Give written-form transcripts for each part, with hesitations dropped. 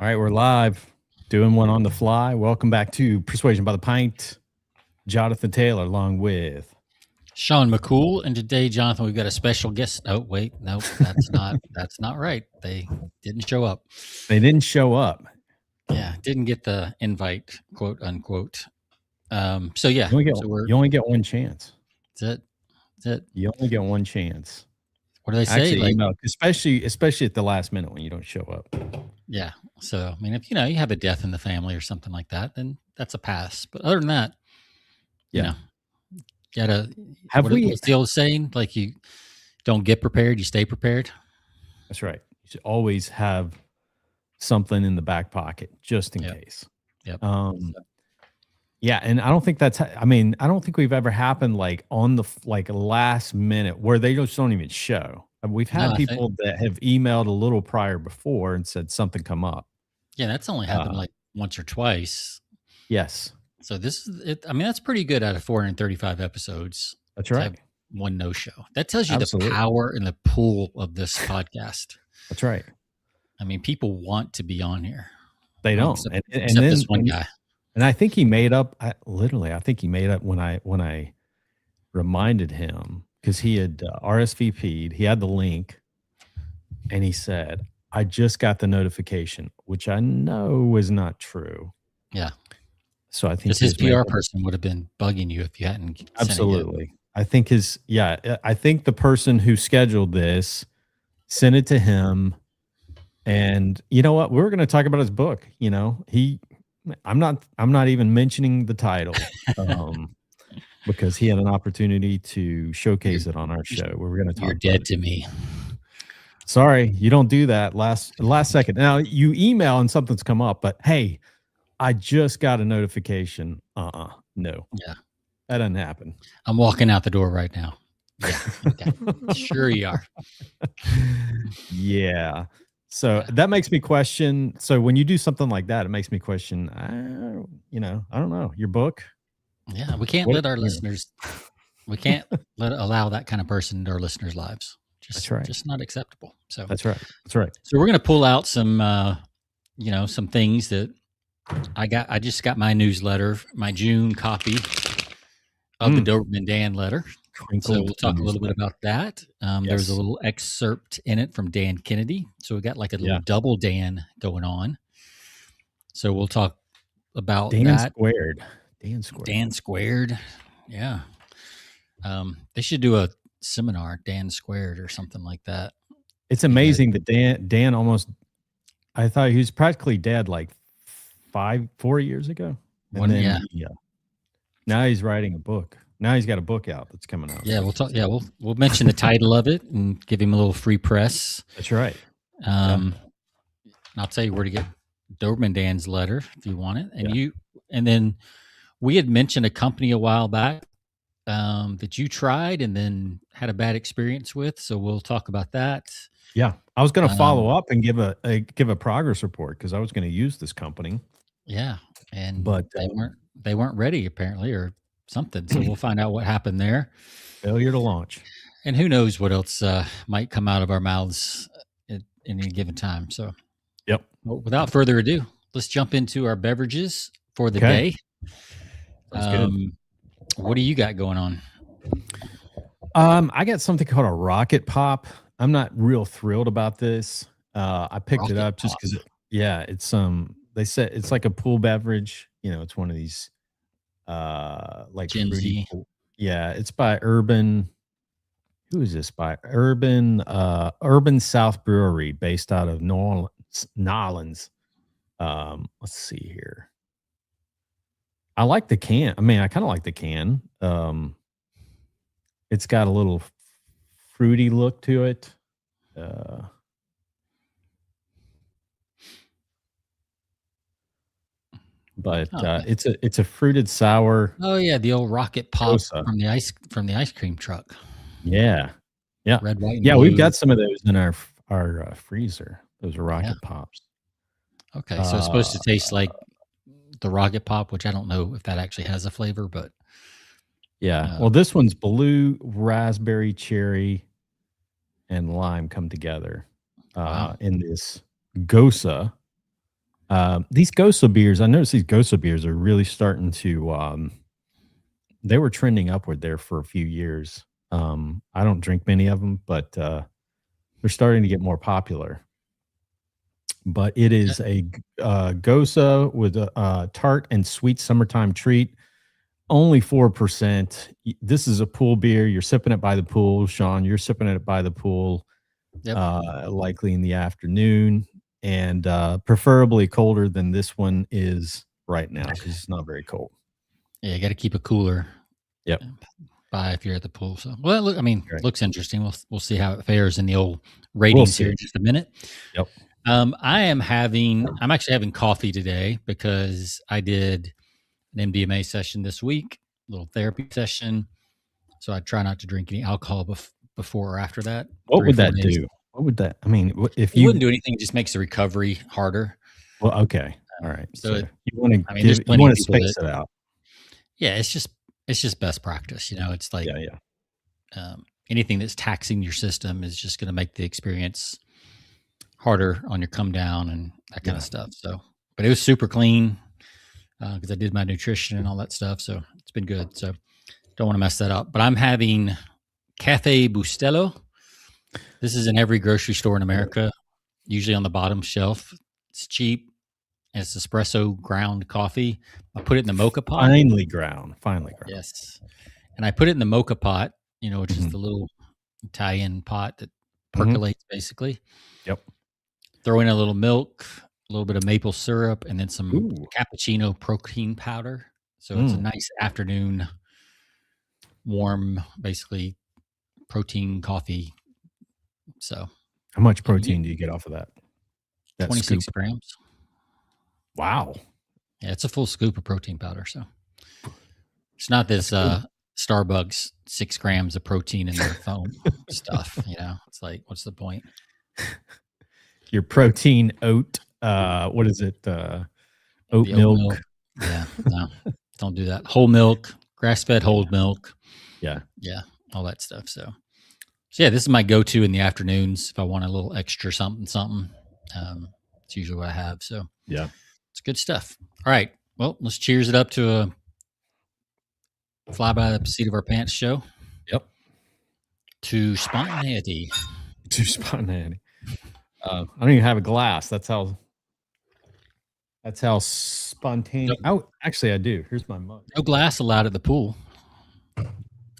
All right, we're live, doing one on the fly. Welcome back to Persuasion by the Pint. Jonathan Taylor, along with Sean McCool, and today, Jonathan, we've got a special guest. Oh, wait, nope, that's not right. They didn't show up. They didn't show up. Yeah, didn't get the invite, quote unquote. So yeah, you only get one chance. That's it. You only get one chance. What do they say? Actually, like, especially at the last minute when you don't show up. Yeah. So I mean, if you have a death in the family or something like that, then that's a pass. But other than that, gotta. What's the old saying? Like, you don't get prepared, you stay prepared. That's right. You should always have something in the back pocket just in case. Yep. Yeah, and I don't think I don't think we've ever happened like on the last minute where they just don't even show. We've had people that have emailed a little prior before and said something come up. Yeah, that's only happened like once or twice. Yes. So this is it. I mean, that's pretty good out of 435 episodes. That's right. One no show. That tells you the power and the pull of this podcast. That's right. I mean, people want to be on here. They don't. Except this one guy. And I think he made up. I think he made up when I reminded him, because he had RSVP'd. He had the link, and he said, "I just got the notification," which I know was not true. Yeah. So I think his PR person would have been bugging you if you hadn't. Absolutely. I think I think the person who scheduled this sent it to him. And you know what? We were going to talk about his book. I'm not even mentioning the title because he had an opportunity to showcase it on our show. We were going to talk. You're dead to me. Sorry, you don't do that last second. Now you email and something's come up, but hey, I just got a notification. No. Yeah. That doesn't happen. I'm walking out the door right now. Yeah. Okay. Sure you are. Yeah. So that makes me question. So when you do something like that, it makes me question, I don't know, your book. Yeah. We can't let our listeners, allow that kind of person into our listeners' lives. That's right. Just not acceptable. So that's right. That's right. So we're going to pull out some, some things that I just got my newsletter, my June copy of the Doberman Dan letter. So we'll talk a little bit about that. There's a little excerpt in it from Dan Kennedy. So we got like a little double Dan going on. So we'll talk about that. Dan Squared. Yeah. They should do a seminar, Dan Squared or something like that. It's amazing that Dan almost, I thought he was practically dead like 4 years ago. Now he's writing a book. Now he's got a book out that's coming out. Yeah, we'll talk. Yeah, we'll mention the title of it and give him a little free press. That's right. And I'll tell you where to get Doberman Dan's letter if you want it. And then we had mentioned a company a while back that you tried and then had a bad experience with. So we'll talk about that. Yeah, I was going to follow up and give a progress report because I was going to use this company. Yeah, but they weren't ready apparently, or something. So we'll find out what happened there. Failure to launch. And who knows what else might come out of our mouths at any given time. So, well, without further ado, let's jump into our beverages for the day. What do you got going on? I got something called a Rocket Pop. I'm not real thrilled about this. I picked it up just because, it's they said it's like a pool beverage. It's one of these like fruity. Yeah, it's by Urban. Who is this by? Urban South Brewery, based out of Nolens. Let's see here. I like the can. I mean, I kind of like the can. It's got a little fruity look to it. But it's a fruited sour. Oh yeah, the old Rocket Pop from the ice cream truck. Yeah. Red, white, and blue. We've got some of those in our freezer. Those are Rocket Pops. Okay, so it's supposed to taste like the Rocket Pop, which I don't know if that actually has a flavor, but well, this one's blue, raspberry, cherry, and lime come together in this Gosa These Gosa beers, I noticed these Gosa beers are really starting to they were trending upward there for a few years. I don't drink many of them, but they're starting to get more popular. But it Yeah. is a Gosa with a tart and sweet summertime treat. Only 4%. This is a pool beer. You're sipping it by the pool, Sean. You're sipping it by the pool, Yep. likely in the afternoon, and preferably colder than this one is right now because it's not very cold. Yeah, you got to keep a cooler. Yep. By if you're at the pool. So, well, look, I mean, Right. looks interesting. We'll see how it fares in the old ratings here in just a minute. Yep. I'm actually having coffee today because I did an MDMA session this week, a little therapy session. So I try not to drink any alcohol before or after that. What would that do? What would that? I mean, if you wouldn't do anything, it just makes the recovery harder. Well, okay, all right. So you want to, there's you plenty want of to people space it out. Yeah, it's just best practice. It's like anything that's taxing your system is just going to make the experience harder on your come down and that kind of stuff. So, but it was super clean because I did my nutrition and all that stuff. So it's been good. So don't want to mess that up. But I'm having Cafe Bustelo. This is in every grocery store in America, usually on the bottom shelf. It's cheap. And it's espresso ground coffee. I put it in the mocha pot. Finely ground. Yes. And I put it in the mocha pot, which is the little Italian pot that percolates basically. Yep. Throw in a little milk, a little bit of maple syrup, and then some cappuccino protein powder. So it's a nice afternoon, warm, basically protein coffee. So how much protein do you get off of that? 26 grams. Wow. Yeah, it's a full scoop of protein powder. So it's not this Starbucks 6 grams of protein in their foam stuff. It's like, what's the point? Your protein oat. What is it? Oat milk. Yeah, no, don't do that. Whole milk, grass-fed whole milk. Yeah, all that stuff. So yeah, this is my go-to in the afternoons if I want a little extra something. It's usually what I have. So yeah, it's good stuff. All right, well, let's cheers it up to a fly by the seat of our pants show. Yep. To spontaneity. I don't even have a glass. That's how spontaneous. Nope. Oh, actually, I do. Here's my mug. No glass allowed at the pool.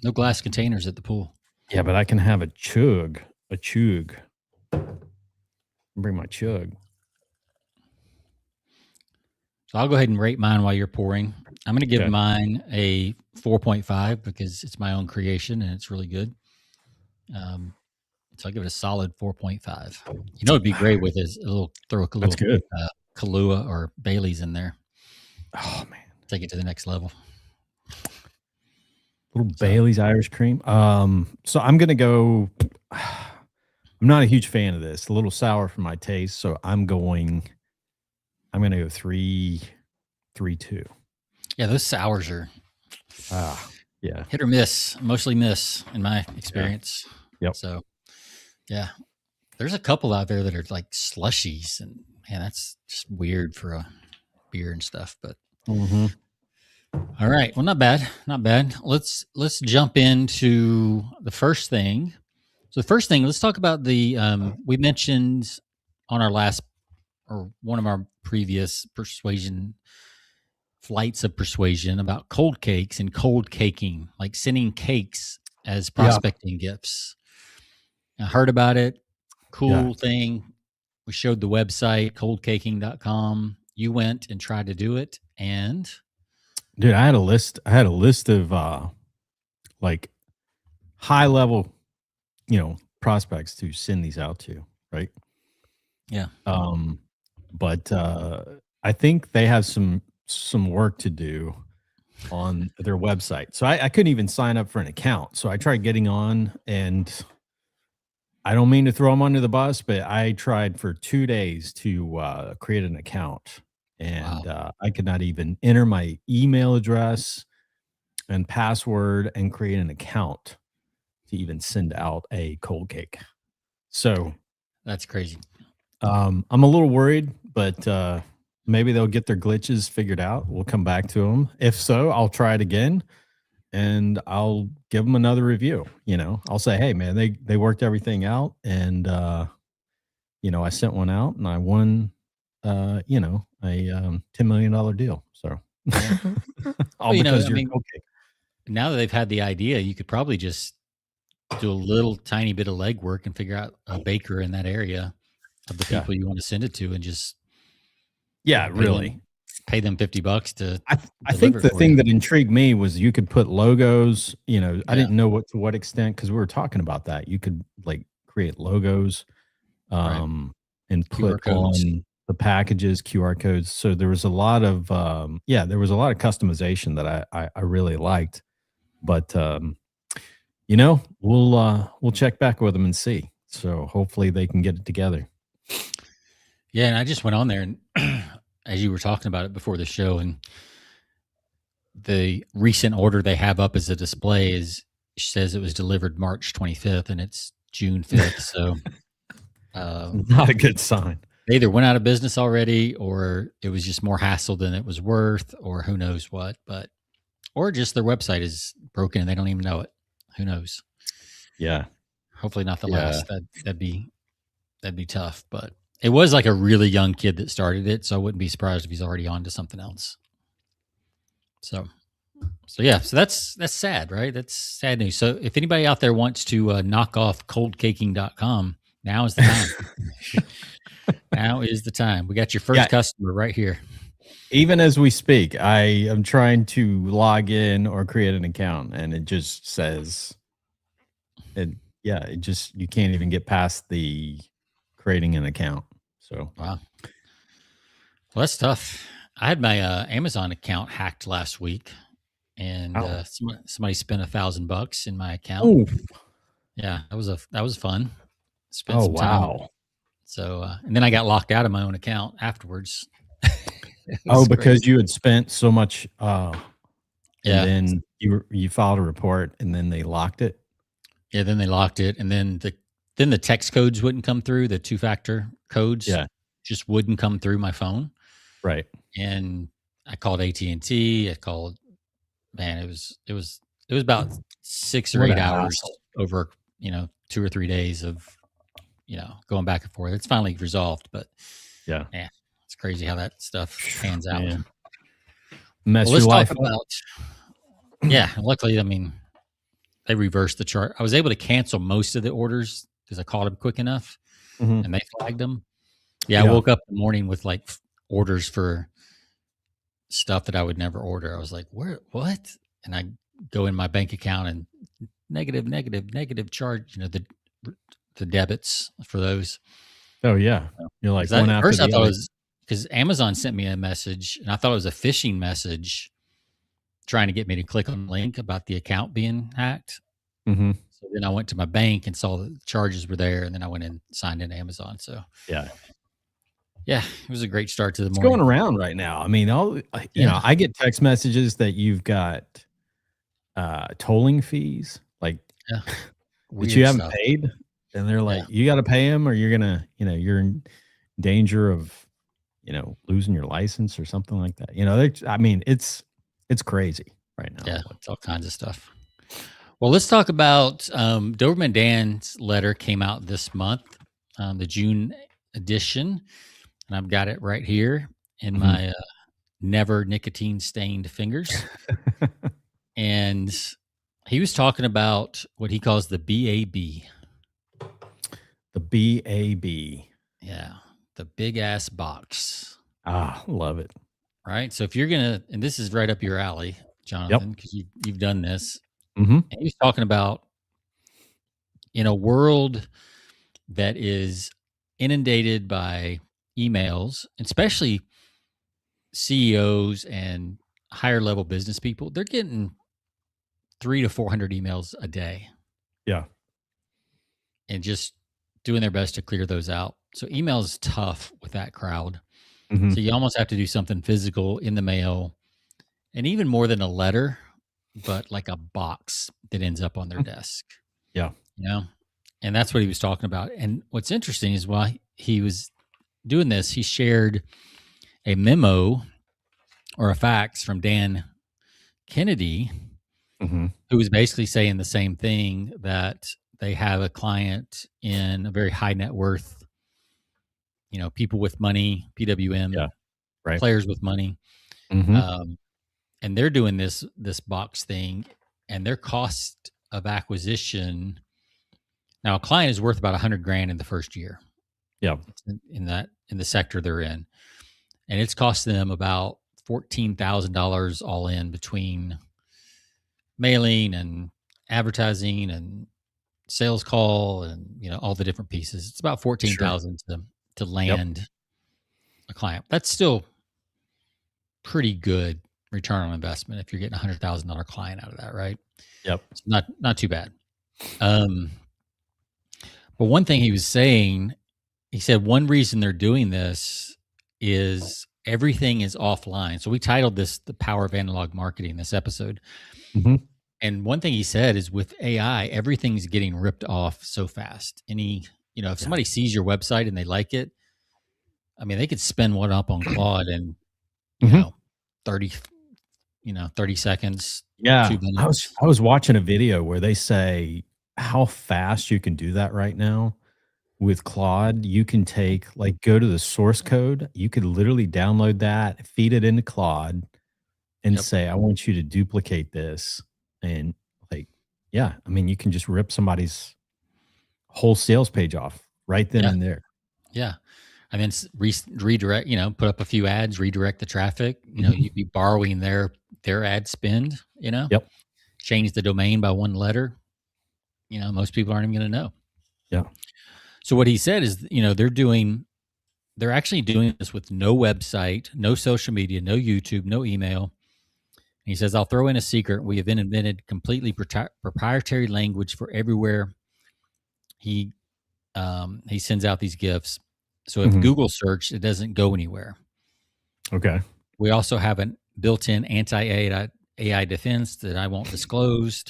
No glass containers at the pool. Yeah, but I can have a chug. Bring my chug. So I'll go ahead and rate mine while you're pouring. I'm going to give mine a 4.5 because it's my own creation and it's really good. So I'll give it a solid 4.5. It'd be great with throw a little Kahlua or Bailey's in there. Oh man, take it to the next level. Bailey's Irish cream. So I'm gonna go. I'm not a huge fan of this. A little sour for my taste, so I'm gonna go 3.2. Yeah, those sours are hit or miss, mostly miss in my experience. Yep. So yeah, there's a couple out there that are like slushies, and man, that's just weird for a beer and stuff. But all right, well, not bad. Let's jump into the first thing. So the first thing, let's talk about the we mentioned on our last or one of our previous flights of persuasion about cold cakes and cold caking, like sending cakes as prospecting gifts. I heard about it. Cool thing. We showed the website, coldcaking.com. You went and tried to do it. And dude, I had a list of like high level, prospects to send these out to, right? Yeah. But I think they have some work to do on their website. So I couldn't even sign up for an account. So I tried getting on, and I don't mean to throw them under the bus, but I tried for 2 days to create an account, and I could not even enter my email address and password and create an account to even send out a cold cake. So that's crazy. I'm a little worried, but maybe they'll get their glitches figured out. We'll come back to them. If so, I'll try it again and I'll give them another review. I'll say, hey man, they worked everything out, and I sent one out and I won a $10 million deal. So all because you're okay. Now that they've had the idea, you could probably just do a little tiny bit of legwork and figure out a baker in that area of the people you want to send it to, and just pay them $50 to. I think the thing that intrigued me was you could put logos. I didn't know to what extent, because we were talking about that. You could like create logos, and put on the packages QR codes. So there was a lot of customization that I really liked. But we'll check back with them and see. So hopefully they can get it together. Yeah, and I just went on there, and as you were talking about it before the show, and the recent order they have up as a display says it was delivered March 25th, and it's June 5th. So not a good sign. They either went out of business already, or it was just more hassle than it was worth, or who knows what. Or just their website is broken and they don't even know it. Who knows? Yeah. Hopefully not the last. That'd be tough. But it was like a really young kid that started it, so I wouldn't be surprised if he's already on to something else. So yeah. So that's sad, right? That's sad news. So if anybody out there wants to knock off coldcaking.com, now is the time. Now is the time. We got your first customer right here. Even as we speak, I am trying to log in or create an account, and it just says you can't even get past the creating an account. So wow. Well, that's tough. I had my Amazon account hacked last week, and somebody spent $1,000 in my account. Ooh. Yeah, that was fun. Spent some time. So and then I got locked out of my own account afterwards. Because you had spent so much, and then you filed a report, and then they locked it. Yeah, then they locked it, and then the text codes wouldn't come through. The 2-factor codes, just wouldn't come through my phone. Right. And I called AT&T. I called. Man, it was about 6 or 8 hours over 2 or 3 days of going back and forth. It's finally resolved, but yeah. It's crazy how that stuff pans out. Yeah. Let's talk about. Yeah, luckily, they reversed the chart. I was able to cancel most of the orders because I called them quick enough, and they flagged them. Yeah, I woke up in the morning with like orders for stuff that I would never order. I was like, what? And I go in my bank account and negative charge. The debits for those. Oh yeah, you're like one after first the I thought other. it was because Amazon sent me a message, and I thought it was a phishing message trying to get me to click on the link about the account being hacked. Mm-hmm. So then I went to my bank and saw the charges were there, and then I went and signed into Amazon. So yeah, it was a great start to the morning. It's going around right now. I get text messages that you've got tolling fees, like that you haven't paid, and they're like, you got to pay them, or you're gonna, you're in danger of, losing your license or something like that. It's crazy right now. Yeah, it's all kinds of stuff. Well, let's talk about Doberman Dan's letter came out this month, the June edition, and I've got it right here in my never nicotine stained fingers. And he was talking about what he calls the BAB. The BAB. Yeah, the big ass box. Love it. Right. So if you're gonna, and this is right up your alley, Jonathan, because you've done this. Mm-hmm. And he was talking about in a world that is inundated by emails, especially CEOs and higher level business people, they're getting 300 to 400 emails a day. Yeah. And just doing their best to clear those out. So email is tough with that crowd. Mm-hmm. So you almost have to do something physical in the mail, and even more than a letter, but like a box that ends up on their desk. Yeah. And that's what he was talking about. And what's interesting is while he was doing this, he shared a memo or a fax from Dan Kennedy, who was basically saying the same thing, that they have a client in a very high net worth, people with money, PWM, Yeah. Right. players with money. And they're doing this box thing, and their cost of acquisition. Now, a client is worth about $100,000 in the first year. Yeah. In the sector they're in, and it's cost them about $14,000 all in between mailing and advertising and sales call and all the different pieces. It's about 14,000 to land a client. That's still pretty good return on investment if you're getting $100,000 client out of that, right? Yep. It's not too bad. But one thing he was saying, he said one reason they're doing this is everything is offline. So we titled this "The Power of Analog Marketing" this episode. And one thing he said is, with AI, everything's getting ripped off so fast. If somebody sees your website and they like it, I mean, they could spin one up on Claude in 30 seconds. Yeah. 2 minutes. I was watching a video where they say how fast you can do that right now with Claude. You can go to the source code. You could literally download that, feed it into Claude, and say, I want you to duplicate this. And I mean, you can just rip somebody's whole sales page off right then and there. Yeah. And then redirect, put up a few ads, redirect the traffic. You'd be borrowing their ad spend, change the domain by one letter. Most people aren't even going to know. Yeah. So what he said is, they're actually doing this with no website, no social media, no YouTube, no email. He says, I'll throw in a secret. We have invented completely proprietary language for everywhere he sends out these gifts. So if Google search, it doesn't go anywhere. Okay. We also have a built-in anti-AI defense that I won't disclose.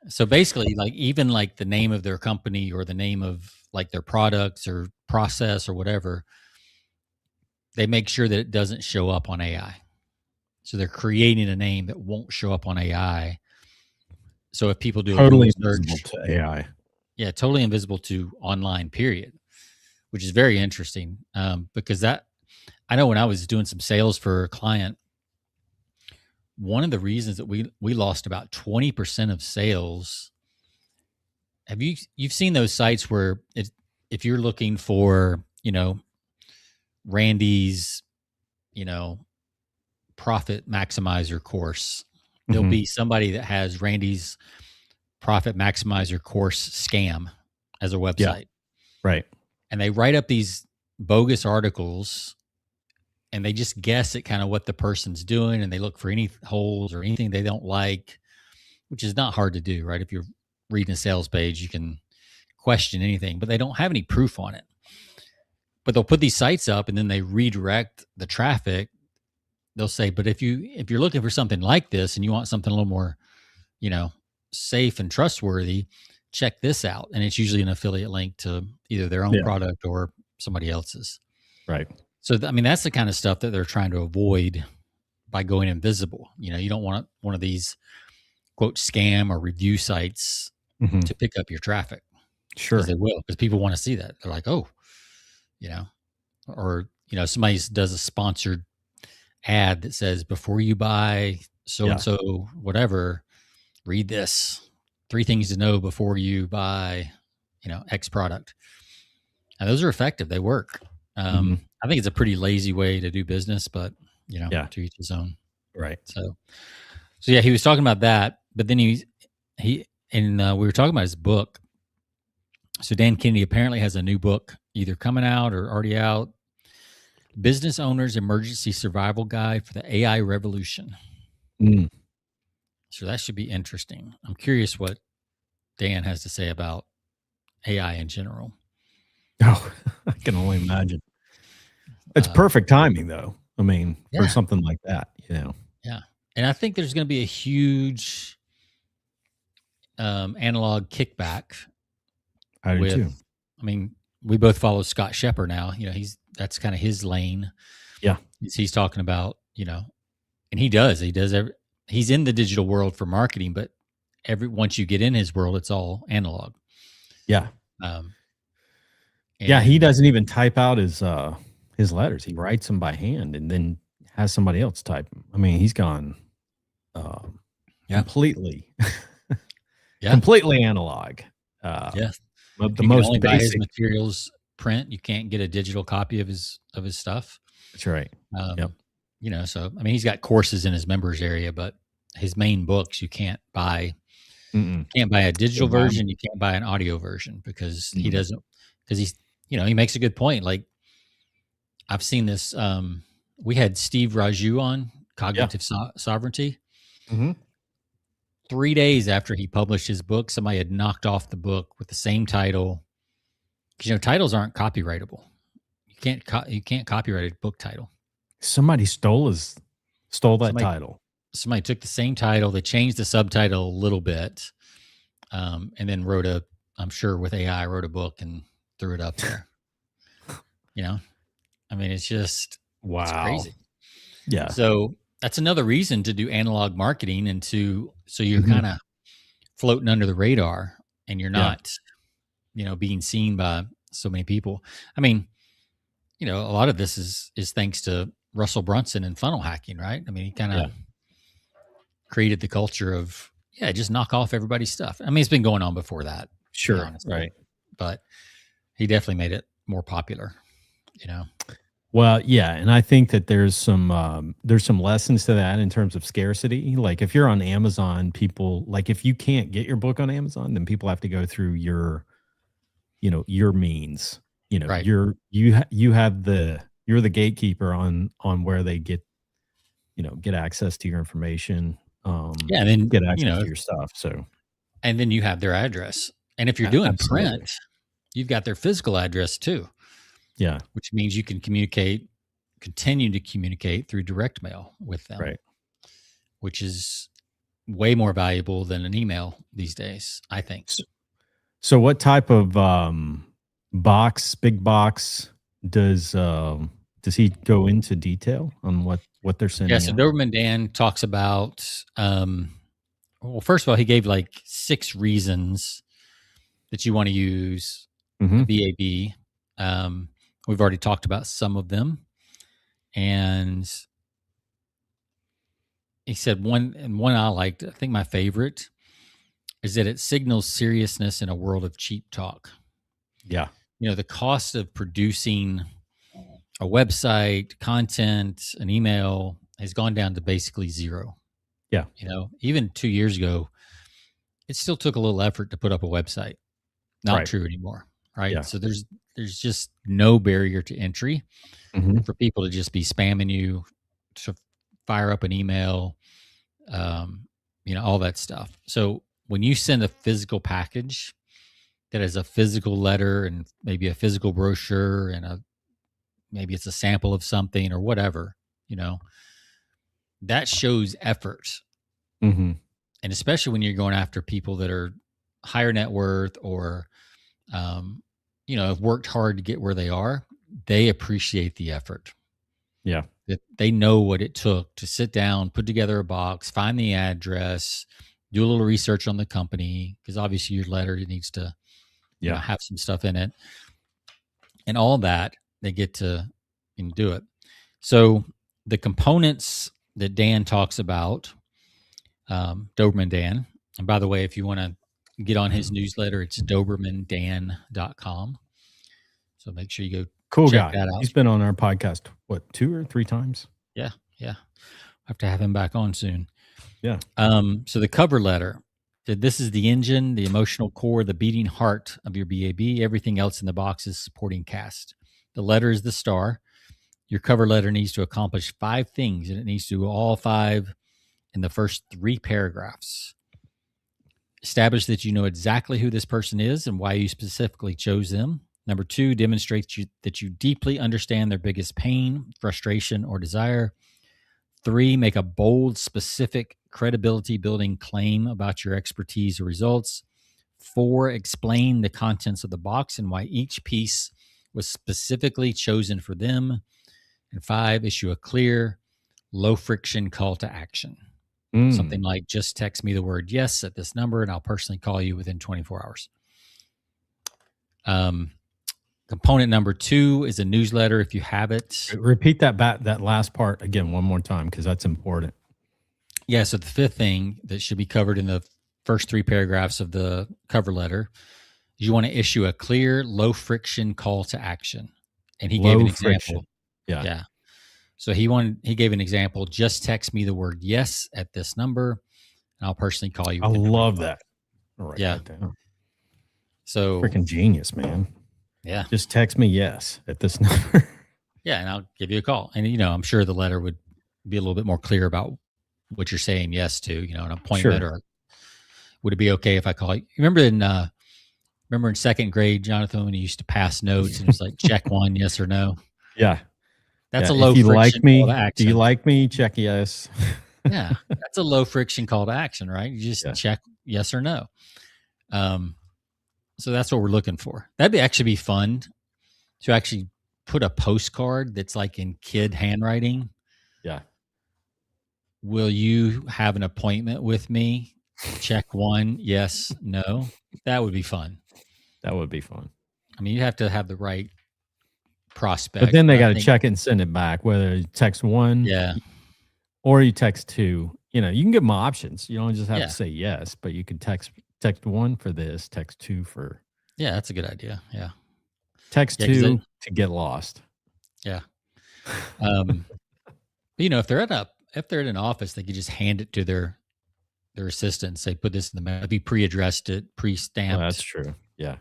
So basically, even the name of their company or the name of their products or process or whatever, they make sure that it doesn't show up on AI. So they're creating a name that won't show up on AI. So if people do totally a Google invisible search, to AI. Yeah, totally invisible to online, period, which is very interesting, because I know when I was doing some sales for a client, one of the reasons that we lost about 20% of sales. You've seen those sites where if you're looking for, Randy's, profit maximizer course, there'll be somebody that has Randy's profit maximizer course scam as a website. Yeah. Right. And they write up these bogus articles and they just guess at kind of what the person's doing, and they look for any holes or anything they don't like, which is not hard to do, right? If you're reading a sales page, you can question anything, but they don't have any proof on it. But they'll put these sites up and then they redirect the traffic. They'll say, but if you're looking for something like this and you want something a little more, safe and trustworthy, check this out. And it's usually an affiliate link to either their own product or somebody else's. Right. So, I mean, that's the kind of stuff that they're trying to avoid by going invisible. You don't want one of these quote scam or review sites to pick up your traffic. Sure. They will, because people want to see that. They're like, oh, or, somebody does a sponsored ad that says, before you buy so-and-so, whatever, read this 3 things to know before you buy, X product. And those are effective. They work. I think it's a pretty lazy way to do business, but to each his own. Right. So yeah, he was talking about that, but then we were talking about his book. So Dan Kennedy apparently has a new book either coming out or already out, Business Owner's Emergency Survival Guide for the AI Revolution. So that should be interesting. I'm curious what Dan has to say about AI in general. Oh, I can only imagine. It's perfect timing, though. I mean, for something like that, Yeah. And I think there's going to be a huge analog kickback. I do too. I mean, we both follow Scott Shepard now. That's kind of his lane. Yeah. He's talking about, and he does he's in the digital world for marketing, but once you get in his world, it's all analog. Yeah. Um, Yeah, he and doesn't even type out his letters. He writes them by hand and then has somebody else type them. I mean, he's gone Yeah. completely Yeah. completely analog. Yes. But the You can most only buy his basic. materials print. You can't get a digital copy of his stuff. That's right. Yep. So I mean, he's got courses in his members area, but his main books you can't buy. Mm-mm. Can't buy a digital Yeah, version. You can't buy an audio version because he Mm-mm. doesn't. Because he makes a good point. Like I've seen this. We had Steve Raju on Cognitive Sovereignty. Mhm. 3 days after he published his book, somebody had knocked off the book with the same title. Because titles aren't copyrightable. You can't copyright a book title. Somebody stole that title. Somebody took the same title. They changed the subtitle a little bit, and then I'm sure with AI, wrote a book and threw it up there. I mean, it's just Wow. It's crazy. Yeah. So that's another reason to do analog marketing so you're kind of floating under the radar and you're not, being seen by so many people. I mean, a lot of this is thanks to Russell Brunson and funnel hacking, right? I mean, he kind of created the culture of, just knock off everybody's stuff. I mean, it's been going on before that. Sure. Right. But he definitely made it more popular, Well, yeah, and I think that there's some lessons to that in terms of scarcity. Like if you're on Amazon, people like if you can't get your book on Amazon, then people have to go through your means. Right. You're the gatekeeper on where they get access to your information. And then get access to your stuff. So, and then you have their address, and if you're doing print, you've got their physical address too. Yeah. Which means you can continue to communicate through direct mail with them. Right. Which is way more valuable than an email these days, I think. So what type of big box does he go into detail on what they're sending? Yeah, so Doberman Dan talks about well, first of all, he gave like 6 reasons that you want to use BAB. We've already talked about some of them. And he said one I liked, I think my favorite, is that it signals seriousness in a world of cheap talk. Yeah. The cost of producing a website, content, an email has gone down to basically zero. Yeah. Even 2 years ago, it still took a little effort to put up a website. Not true anymore. Right. Yeah. So there's just no barrier to entry for people to just be spamming you, to fire up an email, all that stuff. So when you send a physical package that has a physical letter and maybe a physical brochure and maybe it's a sample of something or whatever, that shows effort. Mm-hmm. And especially when you're going after people that are higher net worth or, have worked hard to get where they are, they appreciate the effort. Yeah. That they know what it took to sit down, put together a box, find the address, do a little research on the company, because obviously your letter needs to have some stuff in it. And all that, they get to do it. So the components that Dan talks about, Doberman Dan, and by the way, if you want to get on his newsletter, it's dobermandan.com. So make sure you go cool check guy. that out. He's been on our podcast, 2 or 3 times? Yeah. Yeah. Have to have him back on soon. Yeah. So the cover letter, this is the engine, the emotional core, the beating heart of your BAB. Everything else in the box is supporting cast. The letter is the star. Your cover letter needs to accomplish 5 things, and it needs to do all 5 in the first 3 paragraphs. Establish that you know exactly who this person is and why you specifically chose them. Number 2, demonstrate that you deeply understand their biggest pain, frustration, or desire. 3, make a bold, specific, credibility-building claim about your expertise or results. 4, explain the contents of the box and why each piece was specifically chosen for them. And 5, issue a clear, low friction call to action. Something like, just text me the word yes at this number and I'll personally call you within 24 hours. Component number 2 is a newsletter if you have it. Repeat that last part again one more time, because that's important. Yeah, so the 5th thing that should be covered in the first 3 paragraphs of the cover letter is you want to issue a clear, low friction call to action. And he gave an example. Yeah. So he gave an example. Just text me the word yes at this number, and I'll personally call you. I love that. All right. Yeah. So freaking genius, man. Yeah. Just text me yes at this number. Yeah, and I'll give you a call. And I'm sure the letter would be a little bit more clear about what you're saying yes to. An appointment, or would it be okay if I call you? Remember in second grade, Jonathan, when he used to pass notes and it was like check one, yes or no. Yeah. That's a low friction call to action. Do you like me? Check yes. Yeah. That's a low friction call to action, right? You just check yes or no. So that's what we're looking for. That'd actually be fun to actually put a postcard that's like in kid handwriting. Yeah. Will you have an appointment with me? Check one, yes, no. That would be fun. That would be fun. I mean, you have to have the right prospect. But then they got to check it and send it back, whether you text 1 or you text 2. You can give them options. You don't just have to say yes, but you can text 1 for this, text 2 for. Yeah, that's a good idea. Yeah. Text 2 to get lost. Yeah. But, if they're at an office, they could just hand it to their assistant and say, put this in the mail. Be pre-addressed, pre-stamped. Oh, that's true. Yeah.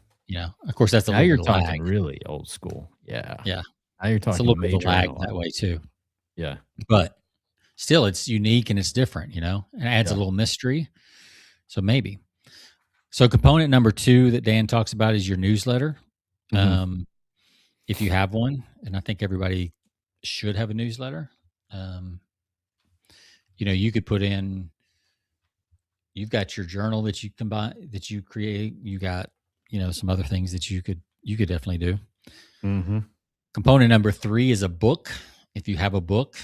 Of course, that's now you're talking really old school. Yeah. Yeah. Now you're talking it's a little bit of lag that way too. Yeah. But still, it's unique and it's different, and it adds a little mystery. So maybe. So component number 2 that Dan talks about is your newsletter. Mm-hmm. If you have one, and I think everybody should have a newsletter, you could put in, you've got your journal that you combine, that you create. You got, some other things that you could definitely do. Mm-hmm. Component number 3 is a book. If you have a book,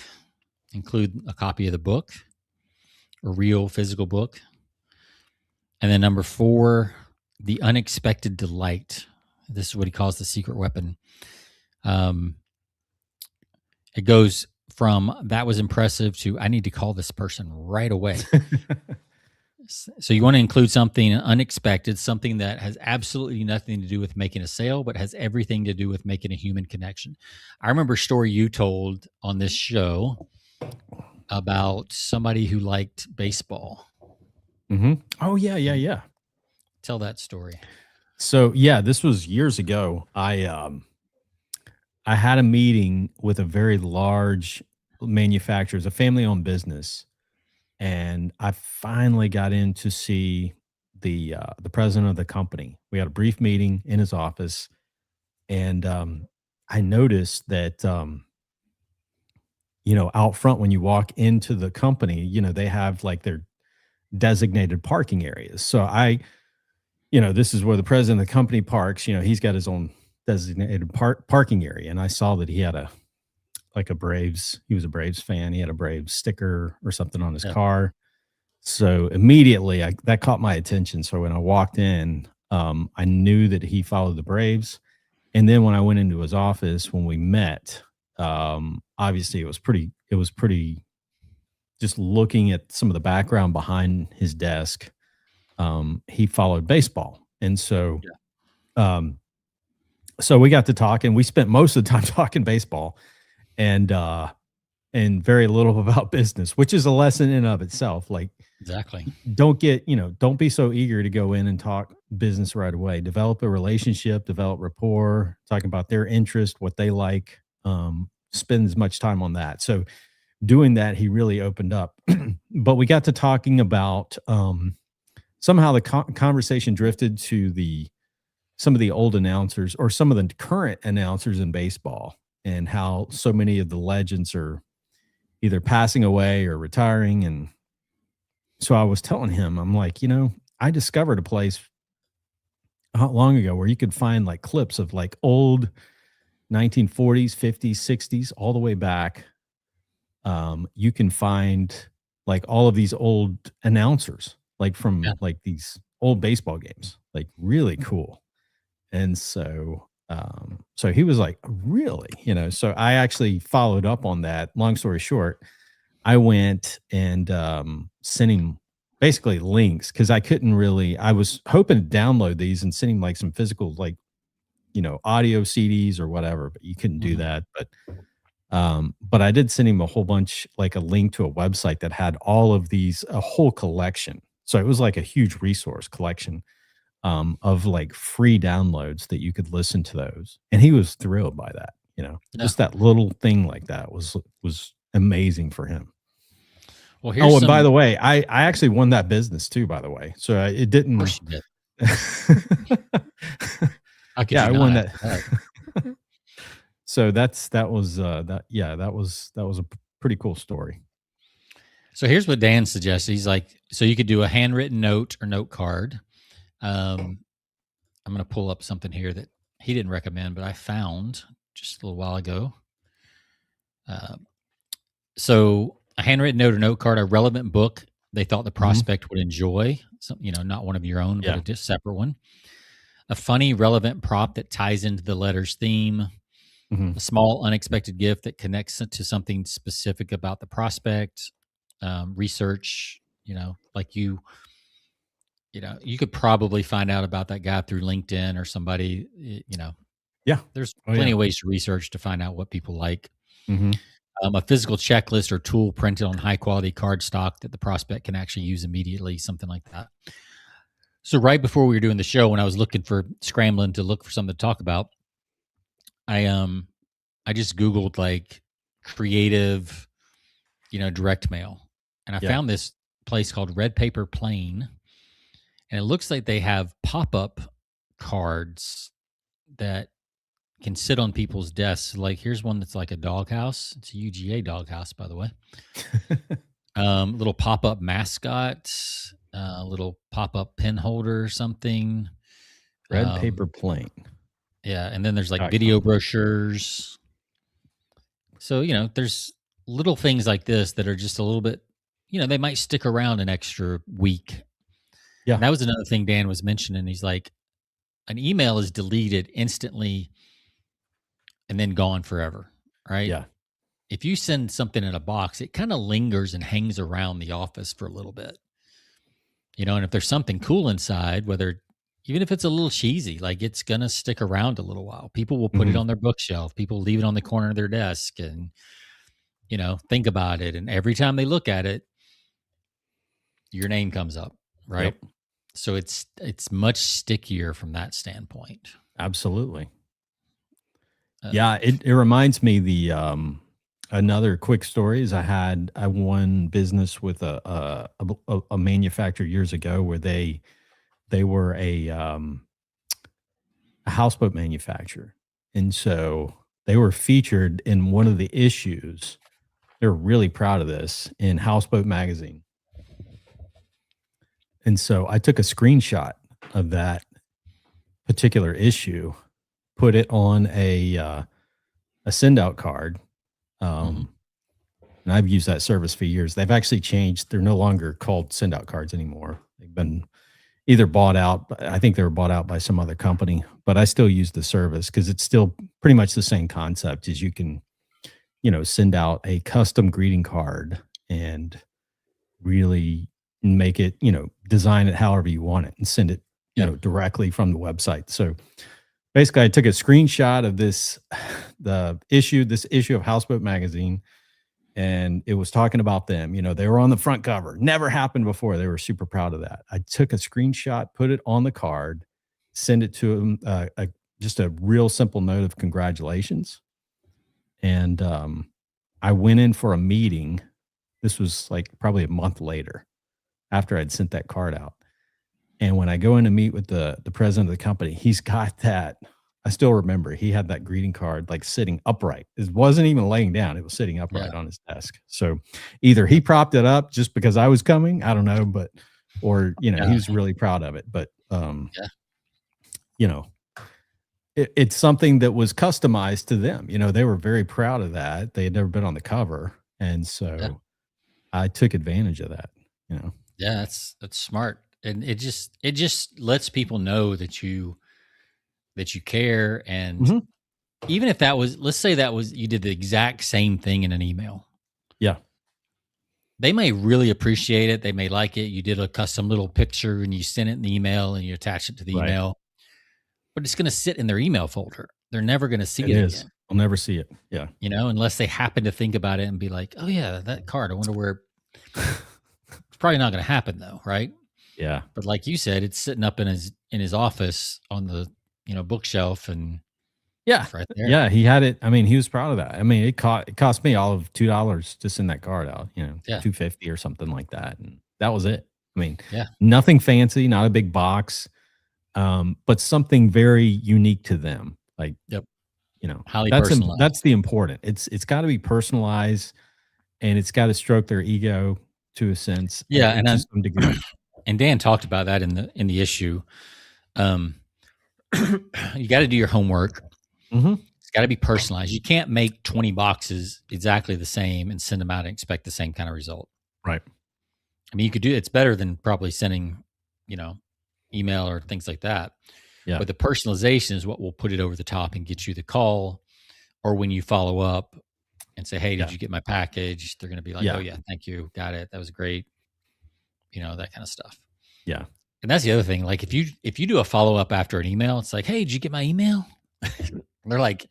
include a copy of the book, a real physical book. And then number 4, the unexpected delight. This is what he calls the secret weapon. It goes from that was impressive to I need to call this person right away. So you want to include something unexpected, something that has absolutely nothing to do with making a sale, but has everything to do with making a human connection. I remember a story you told on this show about somebody who liked baseball. Mm-hmm. Oh, yeah. Tell that story. So, this was years ago. I had a meeting with a very large manufacturer, a family-owned business. And I finally got in to see the president of the company. We had a brief meeting in his office, and I noticed that out front when you walk into the company, they have like their designated parking areas. So this is where the president of the company parks. He's got his own designated parking area, and I saw that he had he was a Braves fan. He had a Braves sticker or something on his car. So immediately that caught my attention. So when I walked in, I knew that he followed the Braves. And then when I went into his office, when we met, obviously it was pretty just looking at some of the background behind his desk. He followed baseball. And so, so we got to talking. We spent most of the time talking baseball. And very little about business, which is a lesson in of itself. Like, exactly. Don't be so eager to go in and talk business right away. Develop a relationship, develop rapport, talking about their interest, what they like, spend as much time on that. So doing that, he really opened up, but we got to talking about, somehow the conversation drifted to some of the old announcers or some of the current announcers in baseball, and how so many of the legends are either passing away or retiring. And so I was telling him, I'm like, I discovered a place not long ago where you could find like clips of like old 1940s, 50s, 60s, all the way back. You can find like all of these old announcers, like from like these old baseball games, like really cool. And so, so he was like, really, so I actually followed up on that. Long story short, I went and sent him basically links because I was hoping to download these and send him like some physical, like, audio CDs or whatever, but you couldn't do that. But I did send him a whole bunch, like a link to a website that had all of these, a whole collection. So it was like a huge resource collection of like free downloads that you could listen to those. And he was thrilled by that, just that little thing like that was amazing for him. Well, and by the way, I actually won that business too, by the way. So it didn't. Of course you did. I won that. So that was a pretty cool story. So here's what Dan suggested. He's like, so you could do a handwritten note or note card. I'm going to pull up something here that he didn't recommend, but I found just a little while ago. So a handwritten note or note card, a relevant book they thought the prospect would enjoy, not one of your own, but a just separate one. A funny, relevant prop that ties into the letter's theme. A small, unexpected gift that connects to something specific about the prospect. Research, like you could probably find out about that guy through LinkedIn or somebody, there's plenty of ways to research to find out what people like. A physical checklist or tool printed on high quality card stock that the prospect can actually use immediately, something like that. So right before we were doing the show, when I was scrambling to look for something to talk about, I just Googled like creative, direct mail. And I found this place called Red Paper Plane. And it looks like they have pop-up cards that can sit on people's desks. Like here's one that's like a doghouse. It's a UGA doghouse, by the way. Little pop-up mascot, little pop-up pen holder or something. Red Paper Plane. Yeah. And then there's like video brochures. So, there's little things like this that are just a little bit, they might stick around an extra week. Yeah. And that was another thing Dan was mentioning. He's like, an email is deleted instantly and then gone forever, right? Yeah. If you send something in a box, it kind of lingers and hangs around the office for a little bit. And if there's something cool inside, even if it's a little cheesy, like it's going to stick around a little while. People will put it on their bookshelf. People leave it on the corner of their desk and, think about it. And every time they look at it, your name comes up, right? Yep. So it's much stickier from that standpoint. Absolutely. It reminds me another quick story is I won business with a manufacturer years ago where they were a houseboat manufacturer. And so they were featured in one of the issues. They were really proud of this in Houseboat Magazine. And so I took a screenshot of that particular issue, put it on a send out card. And I've used that service for years. They've actually changed. They're no longer called send out cards anymore. They've been either bought out. I think they were bought out by some other company, but I still use the service because it's still pretty much the same concept as you can, send out a custom greeting card and really make it, design it however you want it and send it, directly from the website. So basically I took a screenshot of this issue of Houseboat Magazine, and it was talking about them. They were on the front cover. Never happened before. They were super proud of that. I took a screenshot, put it on the card, send it to them, just a real simple note of congratulations. And I went in for a meeting. This was like probably a month later after I'd sent that card out. And when I go in to meet with the president of the company, he's got that. I still remember he had that greeting card like sitting upright. It wasn't even laying down. It was sitting upright on his desk. So either he propped it up just because I was coming, I don't know, or he was really proud of it. But it's something that was customized to them. You know, they were very proud of that. They had never been on the cover, and Yeah. so I took advantage of that, you know? Yeah, that's smart. And it just lets people know that you care. And Mhm. even if that was, let's say that was, you did the exact same thing in an email. Yeah. They may really appreciate it. They may like it. You did a custom little picture and you sent it in the email and you attach it to the Right. email, but it's going to sit in their email folder. They're never going to see It it is. again, I'll never see it. Yeah. unless they happen to think about it and be like, oh yeah, that card, I wonder where. It's probably not going to happen though, right? Yeah. But like you said, it's sitting up in his office on the bookshelf, and Yeah. it's right there. Yeah, he had it. I mean, he was proud of that. I mean, it cost me all of $2 to send that card out, you know, Yeah, 250 or something like that, and that was it. I mean, yeah, nothing fancy, not a big box, but something very unique to them. Like, yep. you know, Highly that's personalized. the important. It's gotta be personalized, and it's gotta stroke their ego to a sense, Yeah, and to some degree. and Dan talked about that in the issue. Um, you got to do your homework. Mhm. It's got to be personalized. You can't make 20 boxes exactly the same and send them out and expect the same kind of result. Right. I mean, you could do it's better than probably sending, email or things like that. Yeah. But the personalization is what will put it over the top and get you the call, or when you follow up and say, "Hey, Yeah. did you get my package?" They're going to be like, Yeah. "Oh yeah, thank you, got it. That was great." That kind of stuff. Yeah. And that's the other thing. Like if you do a follow up after an email, it's like, "Hey, did you get my email?" They're like,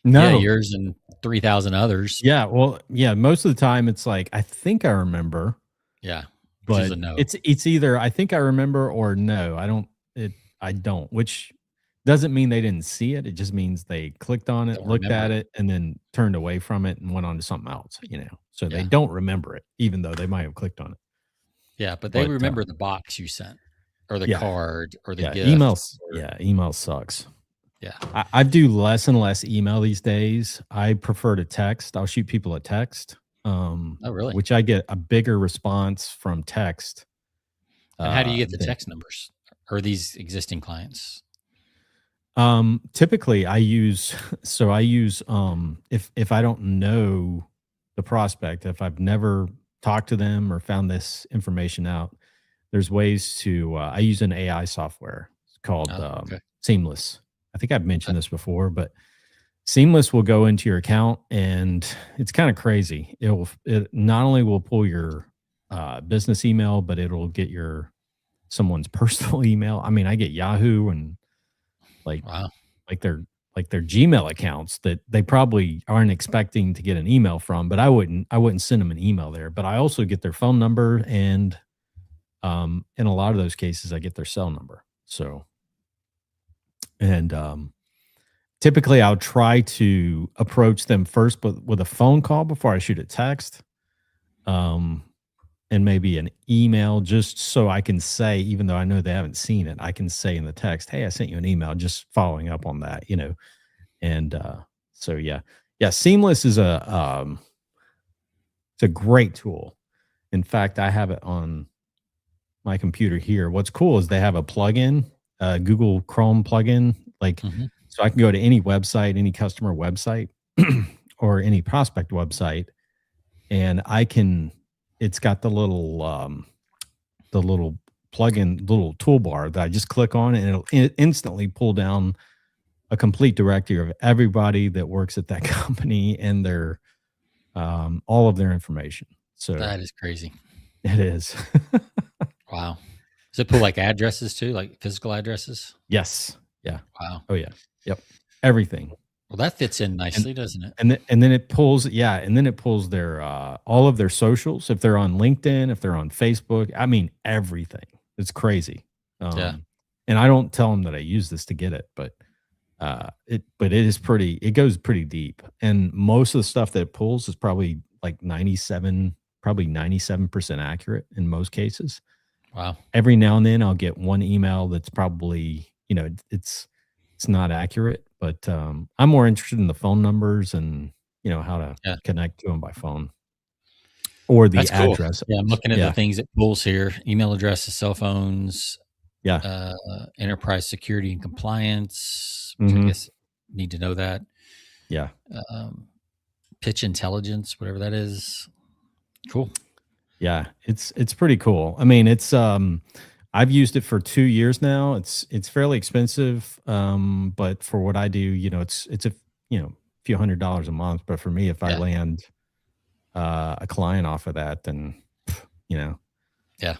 "Yeah, No. yours and 3,000 others." Yeah, well, yeah, most of the time it's like, I think I remember, Yeah, which is but a no. it's either I think I remember or no, I don't, which doesn't mean they didn't see it. It just means they clicked on it, Don't looked remember at it. it, and then turned away from it and went on to something else, you know? So they Yeah, don't remember it, even though they might have clicked on it. yeah, but they But, remember the box you sent, or the yeah, card, or the yeah, gift, or email sucks. yeah. I do less and less email these days. I prefer to text. I'll shoot people a text, Oh, really? which I get a bigger response from text. And how do you get the Than text numbers, or these existing clients? typically I use if I don't know the prospect, if I've never talked to them or found this information out, there's ways to I use an AI software called Oh, okay. Seamless. I think I've Uh, mentioned this before, but Seamless will go into your account and it's kind of crazy. It not only will pull your business email, but it'll get your someone's personal email. I mean, I get Yahoo and like Wow. like their their Gmail accounts that they probably aren't expecting to get an email from, but I wouldn't send them an email there. But I also get their phone number and in a lot of those cases I get their cell number. So and typically I'll try to approach them first but with a phone call before I shoot a text. Um and maybe an email just so I can say, even though I know they haven't seen it, I can say in the text, "Hey, I sent you an email," just following up on that, you know. And so yeah. Yeah, Seamless is it's a great tool. In fact, I have it on my computer here. What's cool is they have a plugin, Google Chrome plugin, like Hmm. so I can go to any website, any customer website or any prospect website and I can it's got the little plugin, little toolbar that I just click on and it'll instantly pull down a complete directory of everybody that works at that company and their all of their information. So That is crazy. it is. Wow. Does it pull like addresses too, like physical addresses? Yes. Yeah. Wow. Oh yeah. Yep. Everything. Well, that fits in And nicely, doesn't it? and then it pulls yeah, and then it pulls their all of their socials if they're on LinkedIn, if they're on Facebook. I mean everything. It's crazy. Yeah. And I don't tell them that I use this to get it, but it is pretty it goes pretty deep. And most of the stuff that it pulls is probably like 97% accurate in most cases. Wow. Every now and then I'll get one email that's probably, you know, it's not accurate, but I'm more interested in the phone numbers and, you know, how to Yeah. connect to them by phone or the That's cool. address. Yeah. I'm looking at the Yeah. things it pulls here: email addresses, cell phones, Yeah. Enterprise security and compliance, which I Mm-hmm. guess need to know that. Yeah. Pitch intelligence, whatever that is. Cool. Yeah. It's pretty cool. I mean, it's I've used it for 2 years now. It's fairly expensive. But for what I do, it's a few $100s a month. But for me, if I Yeah. land a client off of that, then you know, Yeah.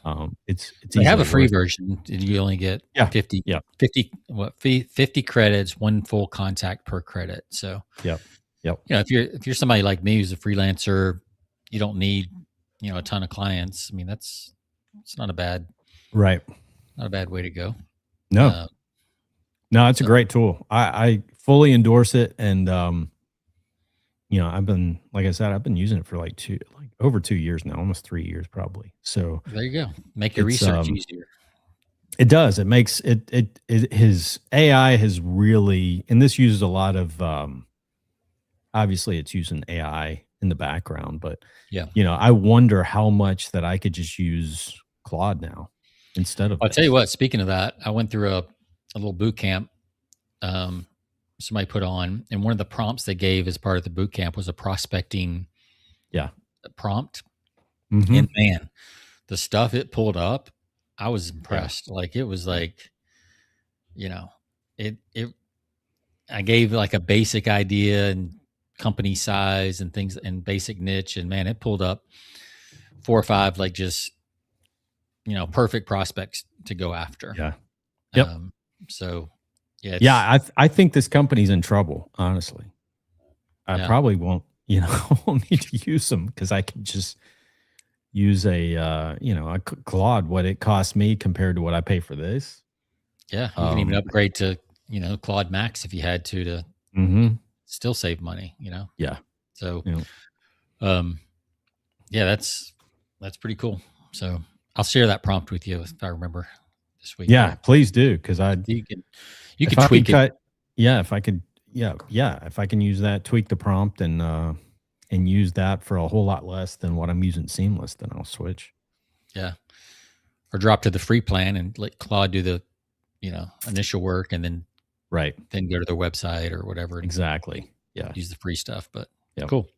it's They have a easily free worth it. version, and you only get Yeah. 50, Yeah. 50 credits, one full contact per credit. So, Yep. Yep. if you're somebody like me who's a freelancer, you don't need, a ton of clients. I mean, it's not a bad Right. way to go. No. No, it's a So great tool. I fully endorse it, and I've been, like I said, I've been using it for like over 2 years now, almost 3 years probably. So there you go. Make your it's research easier. it does. It makes his AI has really, and this uses a lot of obviously it's using AI in the background, but Yeah. I wonder how much that I could just use Claude now instead of I'll tell you this. what, speaking of that, I went through a little boot camp somebody put on, and one of the prompts they gave as part of the boot camp was a prospecting Yeah. prompt. Mhm. And man, the stuff it pulled up, I was impressed. Like, it was like, it I gave like a basic idea and company size and things and basic niche, and man, it pulled up 4 or 5 like just perfect prospects to go after. Yeah. Yep. So yeah, I think this company's in trouble, honestly. I probably won't, won't need to use them because I can just use a Claude, what it costs me compared to what I pay for this. Yeah, you can even upgrade to, Claude Max if you had to still save money, Yeah. So, yeah, that's pretty cool. So I'll share that prompt with you if I remember this week. Yeah, please do, because you can tweak it. If I could, if I can use that, tweak the prompt and use that for a whole lot less than what I'm using Seamless, then I'll switch. Yeah, or drop to the free plan and let Claude do the, initial work, and then then go to their website or whatever. Exactly. Yeah, use the free stuff. But cool.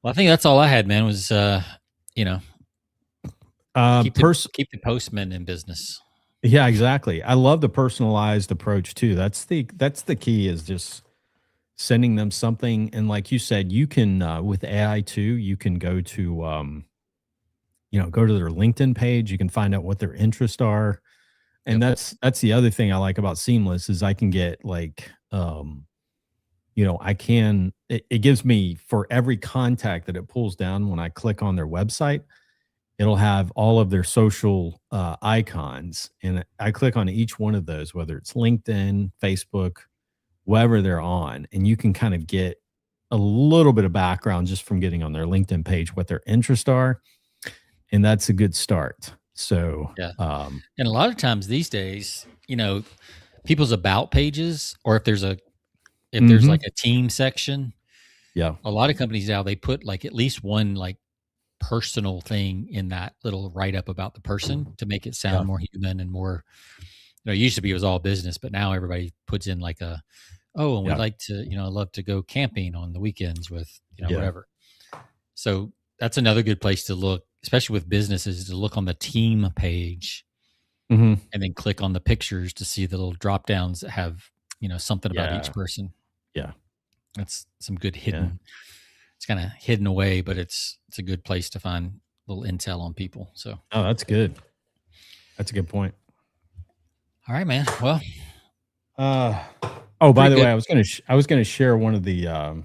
Well, I think that's all I had, man. Was keep the postman in business. Yeah, exactly. I love the personalized approach too. That's the key, is just sending them something. And like you said, you can with AI too, you can go to go to their LinkedIn page. You can find out what their interests are. And that's the other thing I like about Seamless is I can get like it gives me, for every contact that it pulls down when I click on their website, it'll have all of their social icons. And I click on each one of those, whether it's LinkedIn, Facebook, wherever they're on. And you can kind of get a little bit of background just from getting on their LinkedIn page, what their interests are. And that's a good start. So, and a lot of times these days, people's about pages, or if there's like a team section, a lot of companies now, they put like at least one like personal thing in that little write-up about the person to make it sound more human and more, it used to be it was all business, but now everybody puts in like and we'd like to, I love to go camping on the weekends with, whatever. So that's another good place to look, especially with businesses, to look on the team page and then click on the pictures to see the little drop downs that have, something about each person. Yeah. That's some good hidden, it's kind of hidden away, but it's a good place to find little intel on people. So, that's good. That's a good point. All right, man. Well, by the way, I was going to share one of the,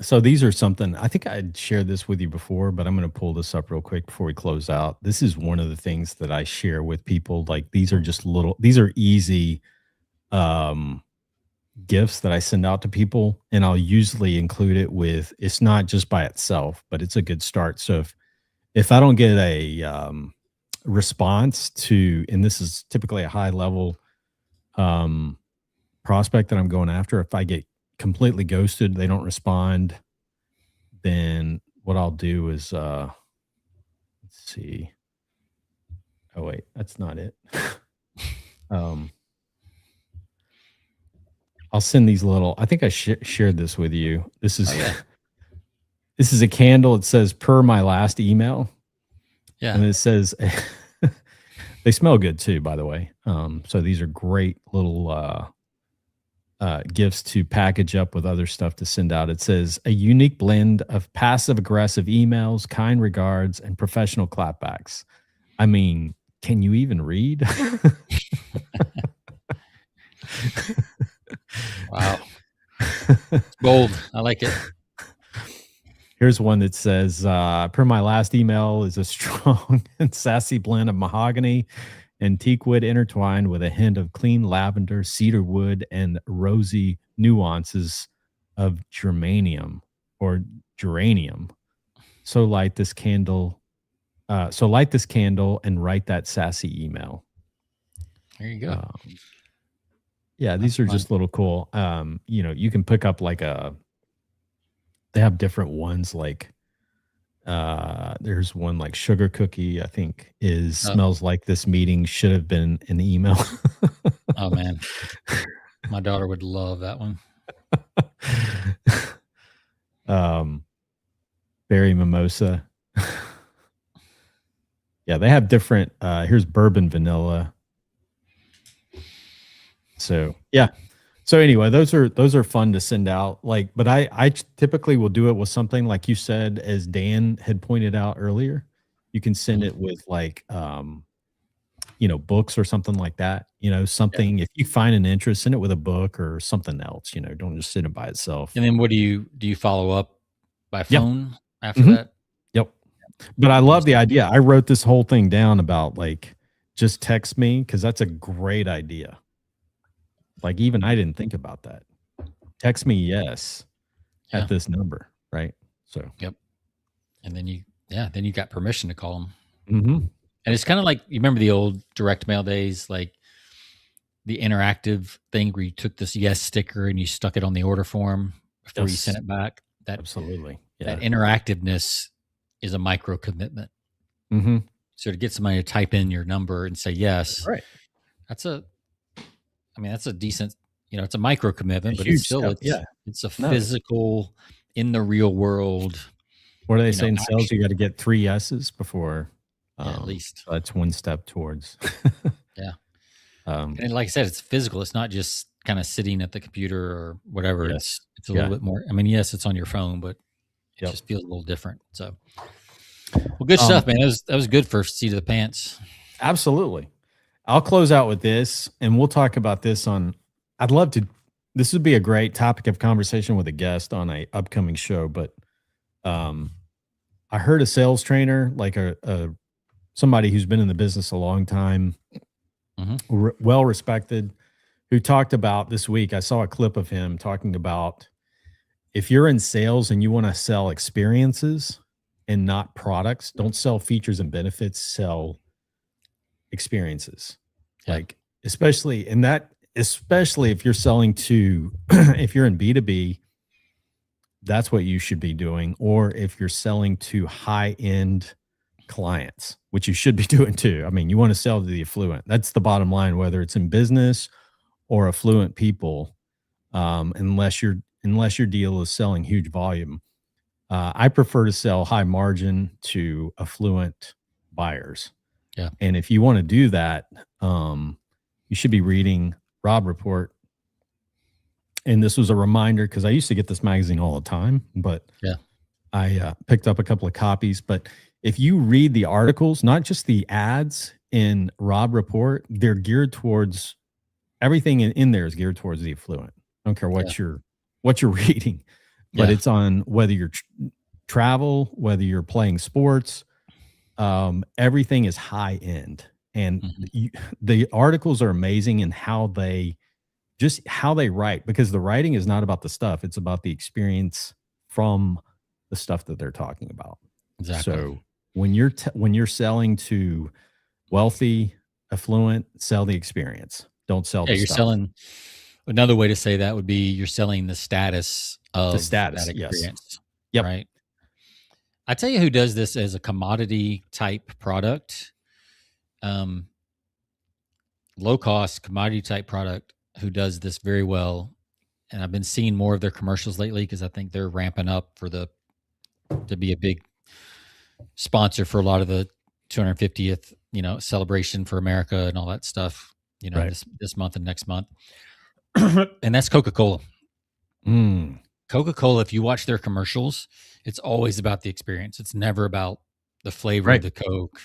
so these are something, I think I'd shared this with you before, but I'm going to pull this up real quick before we close out. This is one of the things that I share with people. Like, these are easy, gifts that I send out to people, and I'll usually include it with, it's not just by itself, but it's a good start. So if I don't get a response to, and this is typically a high level prospect that I'm going after, if I get completely ghosted, they don't respond, then what I'll do is let's see. Oh wait, that's not it. Um, I'll send these little. I think I shared this with you. This is this is a candle. It says per my last email. Yeah. And it says they smell good too, by the way. So these are great little gifts to package up with other stuff to send out. It says a unique blend of passive aggressive emails, kind regards, and professional clapbacks. I mean, can you even read? Wow. Bold. I like it. Here's one that says, per my last email is a strong and sassy blend of mahogany and teak wood intertwined with a hint of clean lavender, cedar wood, and rosy nuances of geranium or geranium. So light this candle. So light this candle and write that sassy email. There you go. Yeah, these are just little cool. You know, you can pick up like they have different ones like there's one like sugar cookie, I think smells like this meeting should have been an email. Oh man. My daughter would love that one. Berry mimosa. Yeah, they have different here's bourbon vanilla. So yeah. So anyway, those are fun to send out. Like, but I typically will do it with something like you said, as Dan had pointed out earlier. You can send it with like you know, books or something like that. You know, something if you find an interest, send it with a book or something else. You know, don't just send it by itself. And then what do you follow up by phone after that? Yep. But I love the idea. I wrote this whole thing down about like just text me because that's a great idea. Like even I didn't think about that. Text me yes at this number, right? So and then you got permission to call them. Mm-hmm. And it's kind of like you remember the old direct mail days, like the interactive thing where you took this yes sticker and you stuck it on the order form before you sent it back. That absolutely that interactiveness is a micro commitment. Mm-hmm. So to get somebody to type in your number and say yes, right? That's a decent, you know, it's a micro commitment, but it's still it's a physical in the real world. What do they say in sales? You got to get 3 yeses before at least. That's one step towards. Yeah. And like I said, it's physical. It's not just kind of sitting at the computer or whatever. It's a little bit more. I mean, yes, it's on your phone, but it just feels a little different. So, well, good stuff, man. That was good for seat of the pants. Absolutely. I'll close out with this, and we'll talk about this on. I'd love to. This would be a great topic of conversation with a guest on a upcoming show. But I heard a sales trainer, like somebody who's been in the business a long time, well respected, who talked about this week. I saw a clip of him talking about if you're in sales and you want to sell experiences and not products, don't sell features and benefits, sell experiences. Like especially if you're selling to if you're in B2B, that's what you should be doing. Or if you're selling to high-end clients, which you should be doing too. I mean, you want to sell to the affluent. That's the bottom line, whether it's in business or affluent people, unless your deal is selling huge volume. I prefer to sell high margin to affluent buyers. Yeah. And if you want to do that, you should be reading Robb Report. And this was a reminder because I used to get this magazine all the time, but I picked up a couple of copies. But if you read the articles, not just the ads in Robb Report, they're geared towards everything in there is geared towards the affluent. I don't care what you're reading, but it's on whether you're travel, whether you're playing sports, everything is high end. And the articles are amazing in how they write, because the writing is not about the stuff. It's about the experience from the stuff that they're talking about. Exactly. So when you're selling to wealthy, affluent, sell the experience. Don't sell the you're stuff. Selling. Another way to say that would be you're selling the status of that experience. Yes. Yep. Right. I tell you who does this as a commodity type product. low cost commodity type product who does this very well. And I've been seeing more of their commercials lately because I think they're ramping up to be a big sponsor for a lot of the 250th, celebration for America and all that stuff, Right. this month and next month. And that's Coca-Cola. Coca-Cola, if you watch their commercials, it's always about the experience. It's never about the flavor of the Coke.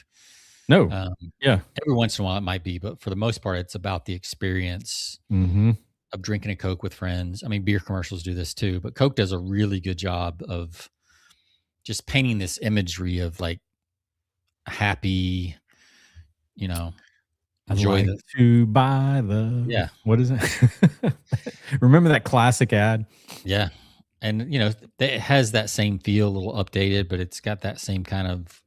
No. Yeah. Every once in a while it might be, but for the most part, it's about the experience of drinking a Coke with friends. I mean, beer commercials do this too, but Coke does a really good job of just painting this imagery of like happy, enjoy to buy the what is it? Remember that classic ad? Yeah. And it has that same feel, a little updated, but it's got that same kind of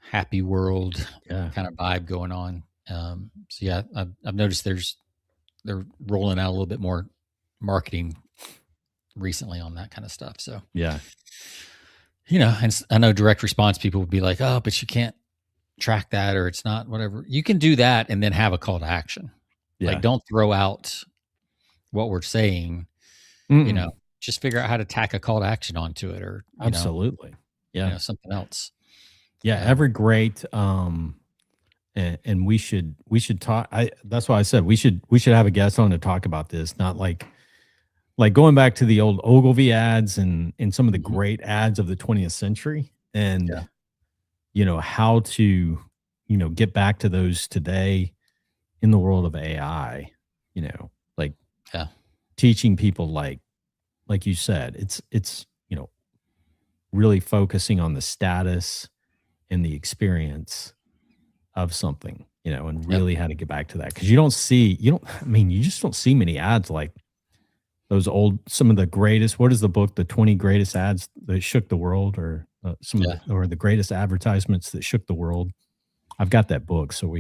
happy world kind of vibe going on. So yeah, I've noticed they're rolling out a little bit more marketing recently on that kind of stuff. So yeah, and I know direct response people would be like, oh, but you can't track that, or it's not whatever. You can do that and then have a call to action. Like, don't throw out what we're saying. Just figure out how to tack a call to action onto it, or absolutely, something else. Yeah, every great and we should talk. That's why I said we should have a guest on to talk about this. Not like going back to the old Ogilvy ads and some of the great ads of the 20th century, and how to get back to those today in the world of AI. Teaching people like you said, it's really focusing on the status and the experience of something, and really how to get back to that. Because you just don't see many ads like those some of the greatest. What is the book? The 20 greatest ads that shook the world, or or the greatest advertisements that shook the world. I've got that book, so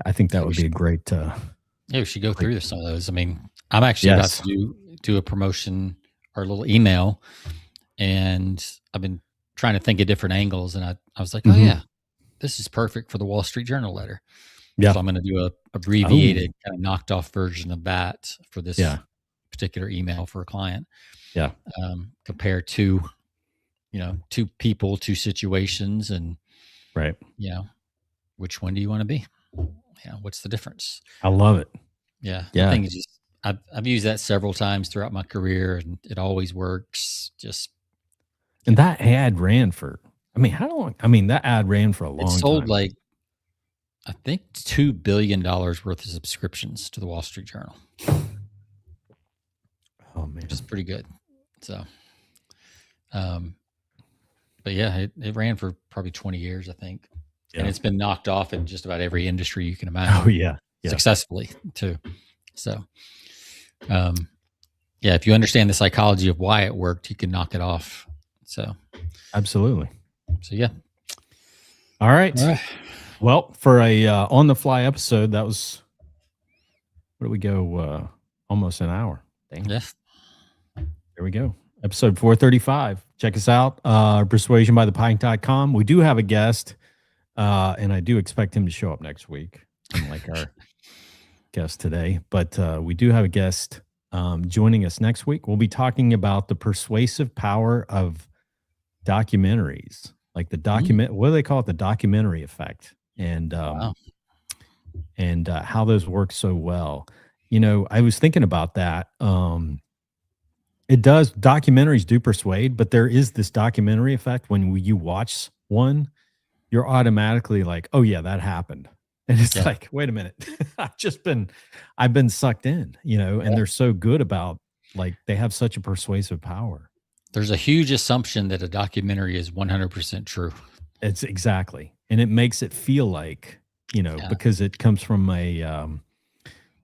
I think that would be a great. We should go through some of those. I mean, I'm actually about to do a promotion or a little email, and I've been trying to think of different angles, and I was like, oh yeah, this is perfect for the Wall Street Journal letter. Yeah, so I'm going to do a abbreviated, kind of knocked off version of that for this particular email for a client. Yeah, compared to two people, two situations, and which one do you want to be? What's the difference? I love it. Yeah. The thing is just, I've used that several times throughout my career, and it always works. And that ad ran for, how long? That ad ran for a long time. It sold like, I think $2 billion worth of subscriptions to the Wall Street Journal. Oh man. Which is pretty good. So, but yeah, it ran for probably 20 years, I think. Yeah. And it's been knocked off in just about every industry you can imagine. Oh yeah. Successfully too. So, if you understand the psychology of why it worked, you can knock it off. So, absolutely. So yeah. All right. Well, for a on the fly episode, that was, where do we go? Almost an hour. Dang. Yes. There we go. Episode 435. Check us out. Persuasionbythepint.com. We do have a guest, and I do expect him to show up next week, unlike our guest today. But we do have a guest joining us next week. We'll be talking about the persuasive power of documentaries, like the what do they call it? The documentary effect, and how those work so well. I was thinking about that. Documentaries do persuade, but there is this documentary effect. When you watch one, you're automatically like, oh yeah, that happened. And it's like, wait a minute, I've been sucked in, and they're so good about, like, they have such a persuasive power. There's a huge assumption that a documentary is 100% true. It's exactly. And it makes it feel like, because it comes from a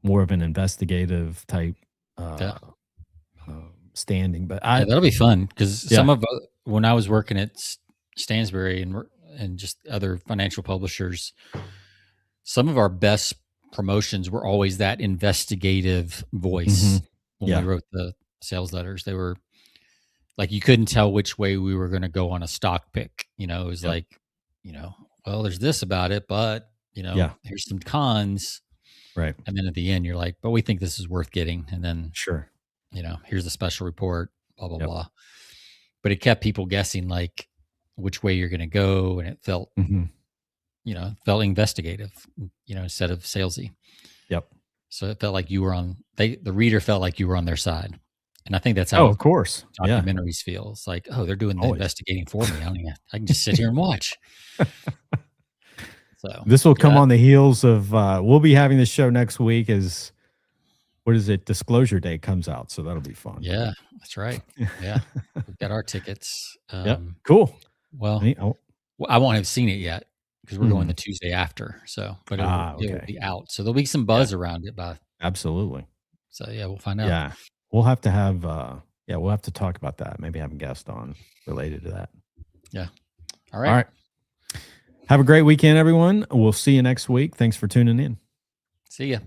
more of an investigative type standing. But that'll be fun, because some of when I was working at Stansberry and just other financial publishers, some of our best promotions were always that investigative voice. When we wrote the sales letters, they were like, you couldn't tell which way we were going to go on a stock pick. It was like, well, there's this about it, but Yeah. here's some cons. Right. And then at the end, you're like, but we think this is worth getting. And then, Sure. here's a special report, blah, blah, Yep. blah. But it kept people guessing like which way you're going to go. And it felt, felt investigative, instead of salesy. Yep. So it felt like you were the reader felt like you were on their side. And I think that's Oh, how of course. documentaries feel. It's like, oh, they're doing the investigating for me. I can just sit here and watch. So this will come on the heels of we'll be having this show next week as what is it? Disclosure Day comes out. So that'll be fun. Yeah, that's right. Yeah. We've got our tickets. Cool. Well, I won't have seen it yet because we're going the Tuesday after. So, but it will be out. So there'll be some buzz around it. Absolutely. So yeah, we'll find out. Yeah. We'll have to have, we'll have to talk about that. Maybe have a guest on related to that. Yeah. All right. Have a great weekend, everyone. We'll see you next week. Thanks for tuning in. See ya.